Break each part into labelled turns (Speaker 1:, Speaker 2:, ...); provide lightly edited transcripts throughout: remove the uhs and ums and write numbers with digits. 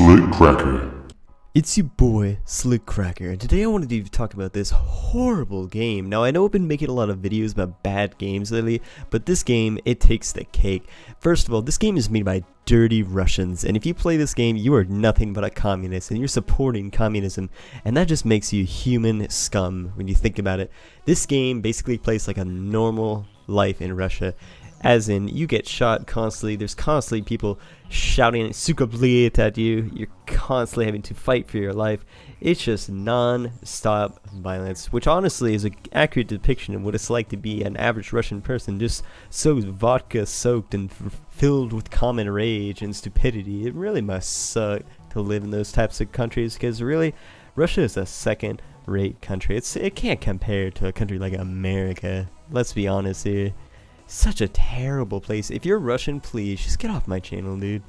Speaker 1: Slick Cracker.
Speaker 2: It's your boy, Slick Cracker, and today I wanted to talk about this horrible game. Now, I know I've been making a lot of videos about bad games lately, but this game, it takes the cake. First of all, this game is made by dirty Russians, and if you play this game, you are nothing but a communist, and you're supporting communism, and that just makes you human scum when you think about it. This game basically plays like a normal life in Russia. As in, you get shot constantly, there's constantly people shouting "Suka Bliet" at you, you're constantly having to fight for your life. It's just non-stop violence, which honestly is an accurate depiction of what it's like to be an average Russian person, just so vodka-soaked and filled with common rage and stupidity. It really must suck to live in those types of countries, because really, Russia is a second-rate country. It can't compare to a country like America, let's be honest here. Such a terrible place. If you're Russian, please just get off my channel, dude.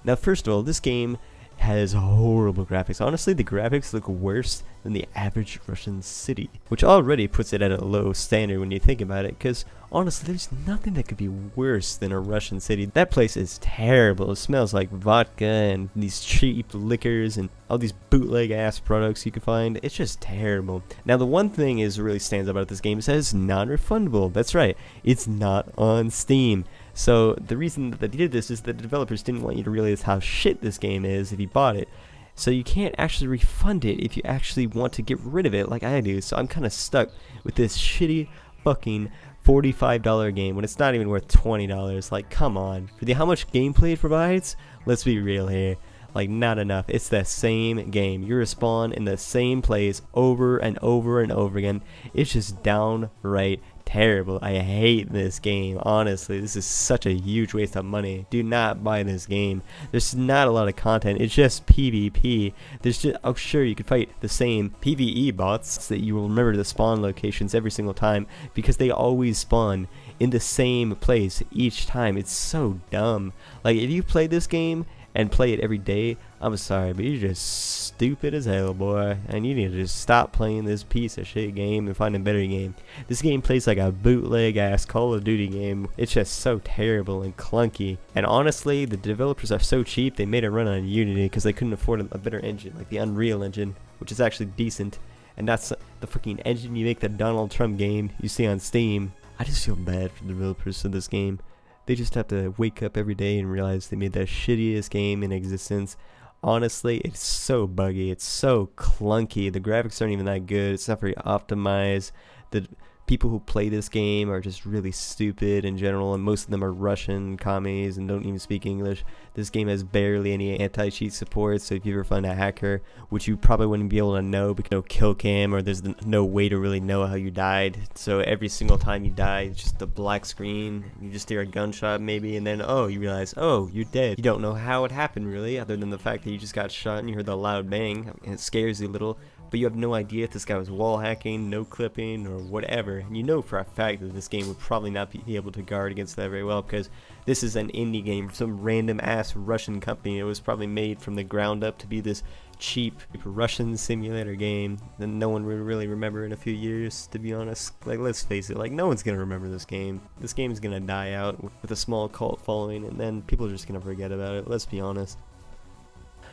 Speaker 2: Now, first of all, this game has horrible graphics. Honestly, the graphics look worse than the average Russian city, which already puts it at a low standard when you think about it, because honestly, there's nothing that could be worse than a Russian city. That place is terrible. It smells like vodka and these cheap liquors and all these bootleg ass products you can find. It's just terrible. Now, the one thing is really stands out about this game is that it's non-refundable. That's right, it's not on Steam. So the reason that they did this is that the developers didn't want you to realize how shit this game is if you bought it. So you can't actually refund it if you actually want to get rid of it like I do. So I'm kind of stuck with this shitty fucking $45 game when it's not even worth $20. Like, come on. For how much gameplay it provides, let's be real here. Like, not enough. It's the same game. You respawn in the same place over and over and over again. It's just downright terrible. I hate this game. Honestly, this is such a huge waste of money. Do not buy this game. There's not a lot of content. It's just PvP. There's just, oh sure, you can fight the same PvE bots that you will remember the spawn locations every single time, because they always spawn in the same place each time. It's so dumb. Like, if you play this game and play it every day, I'm sorry, but you're just stupid as hell, boy, and you need to just stop playing this piece of shit game and find a better game. This game plays like a bootleg ass Call of Duty game. It's just so terrible and clunky, and honestly, the developers are so cheap they made it run on Unity because they couldn't afford a better engine like the Unreal Engine, which is actually decent, and that's the fucking engine you make the Donald Trump game you see on Steam. I just feel bad for the developers of this game. They just have to wake up every day and realize they made the shittiest game in existence. Honestly, it's so buggy, it's so clunky, the graphics aren't even that good, it's not very optimized. The people who play this game are just really stupid in general, and most of them are Russian commies and don't even speak English. This game has barely any anti-cheat support, so if you ever find a hacker, which you probably wouldn't be able to know because no kill cam, or there's no way to really know how you died, so every single time you die, it's just a black screen, you just hear a gunshot maybe, and then oh, you realize, oh, you're dead. You don't know how it happened really, other than the fact that you just got shot and you heard the loud bang, and it scares you a little. But you have no idea if this guy was wall hacking, no clipping, or whatever. And you know for a fact that this game would probably not be able to guard against that very well, because this is an indie game from some random ass Russian company. It was probably made from the ground up to be this cheap Russian simulator game that no one would really remember in a few years, to be honest. Like, let's face it, like, no one's gonna remember this game. This game is gonna die out with a small cult following, and then people are just gonna forget about it. Let's be honest.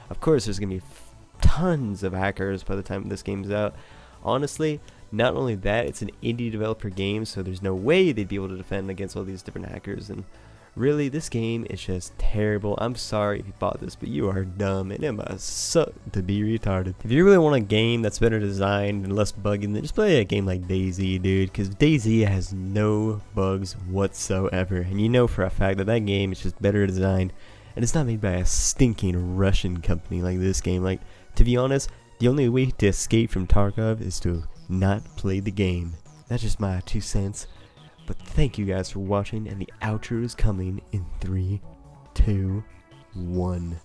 Speaker 2: Of course, there's gonna be tons of hackers by the time this game's out. Honestly, not only that, it's an indie developer game, so there's no way they'd be able to defend against all these different hackers, and really, this game is just terrible. I'm sorry if you bought this, but you are dumb, and it must suck to be retarded. If you really want a game that's better designed and less buggy, then just play a game like DayZ, dude, because DayZ has no bugs whatsoever, and you know for a fact that that game is just better designed, and it's not made by a stinking Russian company like this game. Like, to be honest, the only way to escape from Tarkov is to not play the game. That's just my 2 cents. But thank you guys for watching, and the outro is coming in 3, 2, 1.